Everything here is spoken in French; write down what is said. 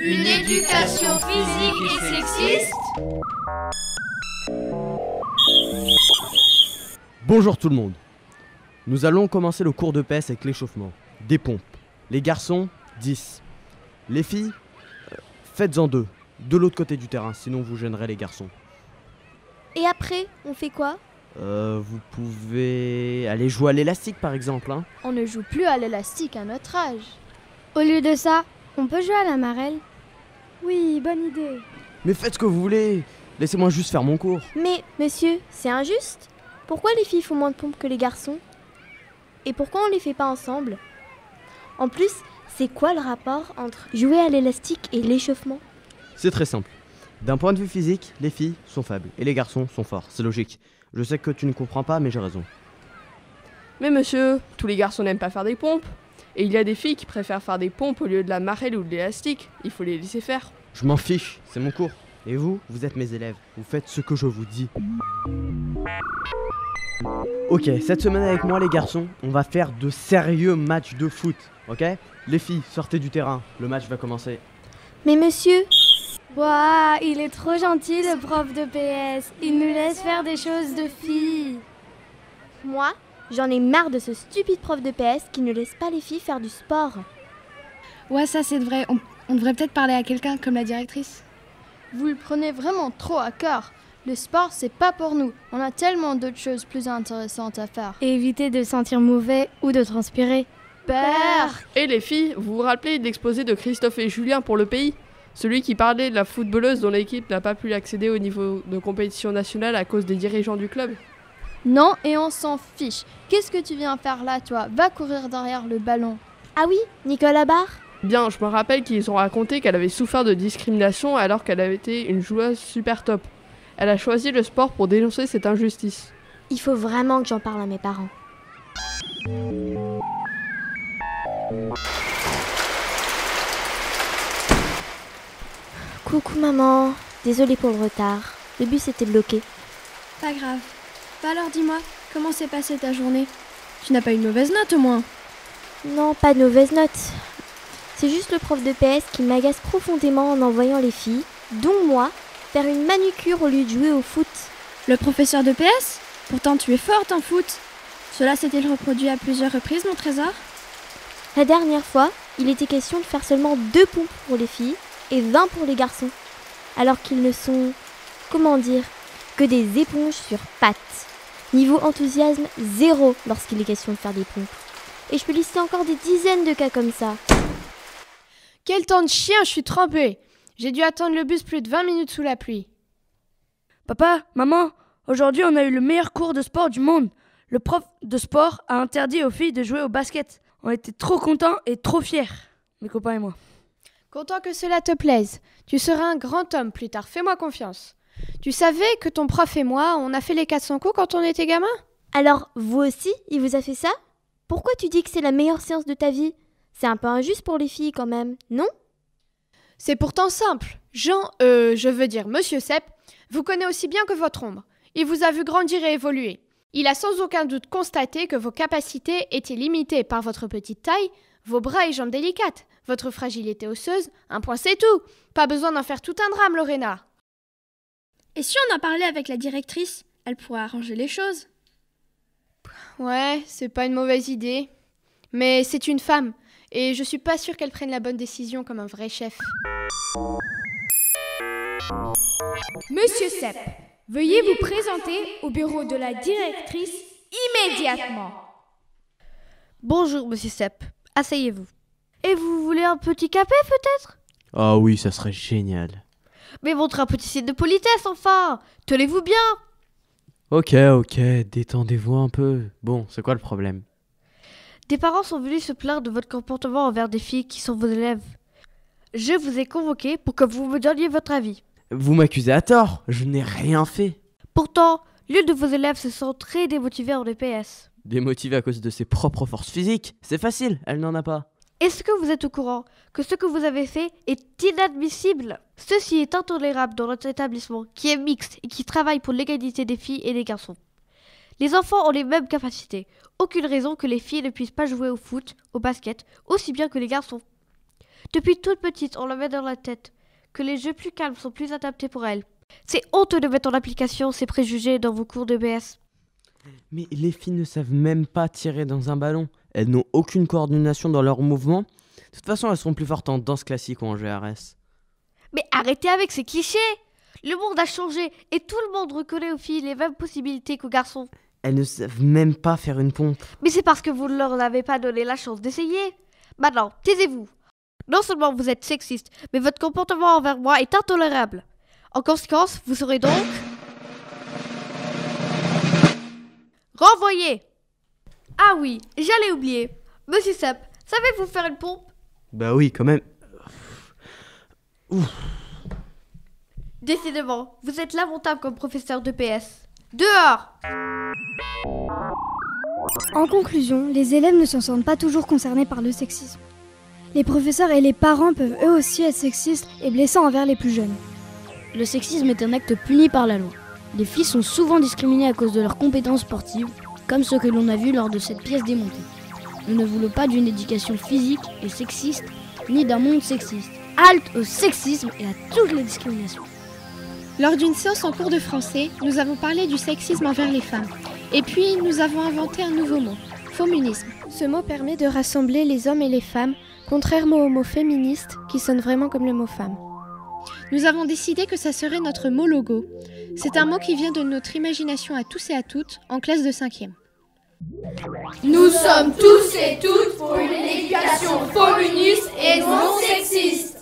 Une éducation physique et sexiste? Bonjour tout le monde. Nous allons commencer le cours de PS avec l'échauffement. Des pompes. Les garçons, 10. Les filles, faites-en 2. De l'autre côté du terrain, sinon vous gênerez les garçons. Et après, on fait quoi? Vous pouvez aller jouer à l'élastique par exemple, hein. On ne joue plus à l'élastique à notre âge. Au lieu de ça, on peut jouer à la marelle. Oui, bonne idée. Mais faites ce que vous voulez. Laissez-moi juste faire mon cours. Mais, monsieur, c'est injuste. Pourquoi les filles font moins de pompes que les garçons? Et pourquoi on les fait pas ensemble? En plus, c'est quoi le rapport entre jouer à l'élastique et l'échauffement? C'est très simple. D'un point de vue physique, les filles sont faibles et les garçons sont forts. C'est logique. Je sais que tu ne comprends pas, mais j'ai raison. Mais monsieur, tous les garçons n'aiment pas faire des pompes. Et il y a des filles qui préfèrent faire des pompes au lieu de la marelle ou de l'élastique. Il faut les laisser faire. Je m'en fiche, c'est mon cours. Et vous, vous êtes mes élèves. Vous faites ce que je vous dis. Ok, cette semaine avec moi les garçons, on va faire de sérieux matchs de foot. Ok? Les filles, sortez du terrain. Le match va commencer. Mais monsieur, Waouh, il est trop gentil le prof de PS. Il nous laisse faire des choses de filles. moi, j'en ai marre de ce stupide prof de PS qui ne laisse pas les filles faire du sport. Ouais, ça c'est vrai. On devrait peut-être parler à quelqu'un comme la directrice. Vous le prenez vraiment trop à cœur. Le sport, c'est pas pour nous. On a tellement d'autres choses plus intéressantes à faire. Et éviter de sentir mauvais ou de transpirer. Père! Et les filles, vous vous rappelez de l'exposé de Christophe et Julien pour le pays? Celui qui parlait de la footballeuse dont l'équipe n'a pas pu accéder au niveau de compétition nationale à cause des dirigeants du club? Non, et on s'en fiche. Qu'est-ce que tu viens faire là, toi? Va courir derrière le ballon. Ah oui, Nicolas Barre? Bien, je me rappelle qu'ils ont raconté qu'elle avait souffert de discrimination alors qu'elle avait été une joueuse super top. Elle a choisi le sport pour dénoncer cette injustice. Il faut vraiment que j'en parle à mes parents. Coucou maman, désolée pour le retard. Le bus était bloqué. Pas grave. Bah alors dis-moi, comment s'est passée ta journée? Tu n'as pas une mauvaise note au moins? Non, pas de mauvaise note. C'est juste le prof de PS qui m'agace profondément en envoyant les filles, dont moi, faire une manucure au lieu de jouer au foot. Le professeur de PS? Pourtant tu es forte en foot. Cela s'est-il reproduit à plusieurs reprises, mon trésor? La dernière fois, il était question de faire seulement 2 pompes pour les filles et 20 pour les garçons. Alors qu'ils ne sont, comment dire, que des éponges sur pattes. Niveau enthousiasme, 0 lorsqu'il est question de faire des pompes. Et je peux lister encore des dizaines de cas comme ça. Quel temps de chien, je suis trempée. J'ai dû attendre le bus plus de 20 minutes sous la pluie. Papa, maman, aujourd'hui on a eu le meilleur cours de sport du monde. Le prof de sport a interdit aux filles de jouer au basket. On était trop contents et trop fiers, mes copains et moi. Content que cela te plaise. Tu seras un grand homme plus tard, fais-moi confiance. Tu savais que ton prof et moi, on a fait les 400 coups quand on était gamin? Alors, vous aussi, il vous a fait ça? Pourquoi tu dis que c'est la meilleure séance de ta vie? C'est un peu injuste pour les filles quand même, non? C'est pourtant simple. Je veux dire Monsieur Sepp, vous connaît aussi bien que votre ombre. Il vous a vu grandir et évoluer. Il a sans aucun doute constaté que vos capacités étaient limitées par votre petite taille, vos bras et jambes délicates, votre fragilité osseuse, un point c'est tout. Pas besoin d'en faire tout un drame, Lorena. Et si on en parlait avec la directrice? Elle pourrait arranger les choses. Ouais, c'est pas une mauvaise idée. Mais c'est une femme, et je suis pas sûre qu'elle prenne la bonne décision comme un vrai chef. Monsieur Sepp, veuillez vous présenter au bureau de la directrice immédiatement. Bonjour, monsieur Sepp. Asseyez-vous. Et vous voulez un petit café, peut-être? Ah oui, ça serait génial. Mais montrez un petit signe de politesse, enfin. Tenez-vous bien. Ok, détendez-vous un peu. Bon, c'est quoi le problème? Des parents sont venus se plaindre de votre comportement envers des filles qui sont vos élèves. Je vous ai convoqué pour que vous me donniez votre avis. Vous m'accusez à tort, je n'ai rien fait. Pourtant, l'une de vos élèves se sent très démotivée en EPS. Démotivée à cause de ses propres forces physiques? C'est facile, elle n'en a pas. Est-ce que vous êtes au courant que ce que vous avez fait est inadmissible? Ceci est intolérable dans notre établissement qui est mixte et qui travaille pour l'égalité des filles et des garçons. Les enfants ont les mêmes capacités. Aucune raison que les filles ne puissent pas jouer au foot, au basket, aussi bien que les garçons. Depuis toute petite, on la met dans la tête que les jeux plus calmes sont plus adaptés pour elle. C'est honteux de mettre en application ces préjugés dans vos cours de BS. Mais les filles ne savent même pas tirer dans un ballon. Elles n'ont aucune coordination dans leurs mouvements. De toute façon, elles sont plus fortes en danse classique ou en GRS. Mais arrêtez avec ces clichés! Le monde a changé et tout le monde reconnaît aux filles les mêmes possibilités qu'aux garçons. Elles ne savent même pas faire une pompe. Mais c'est parce que vous ne leur avez pas donné la chance d'essayer. Maintenant, taisez-vous. Non seulement vous êtes sexiste, mais votre comportement envers moi est intolérable. En conséquence, vous serez donc... renvoyé. Ah oui, j'allais oublier. Monsieur Sepp, savez-vous faire une pompe? Bah oui, quand même. Décidément, vous êtes lamentable comme professeur de PS. Dehors! En conclusion, les élèves ne se sentent pas toujours concernés par le sexisme. Les professeurs et les parents peuvent eux aussi être sexistes et blessants envers les plus jeunes. Le sexisme est un acte puni par la loi. Les filles sont souvent discriminées à cause de leurs compétences sportives, comme ce que l'on a vu lors de cette pièce démontée. Nous ne voulons pas d'une éducation physique et sexiste, ni d'un monde sexiste. Halte au sexisme et à toutes les discriminations. Lors d'une séance en cours de français, nous avons parlé du sexisme envers les femmes. Et puis, nous avons inventé un nouveau mot, féminisme. Ce mot permet de rassembler les hommes et les femmes, contrairement au mot féministe, qui sonne vraiment comme le mot femme. Nous avons décidé que ça serait notre mot logo. C'est un mot qui vient de notre imagination à tous et à toutes, en classe de 5e. Nous sommes tous et toutes pour une éducation féministe et non sexiste.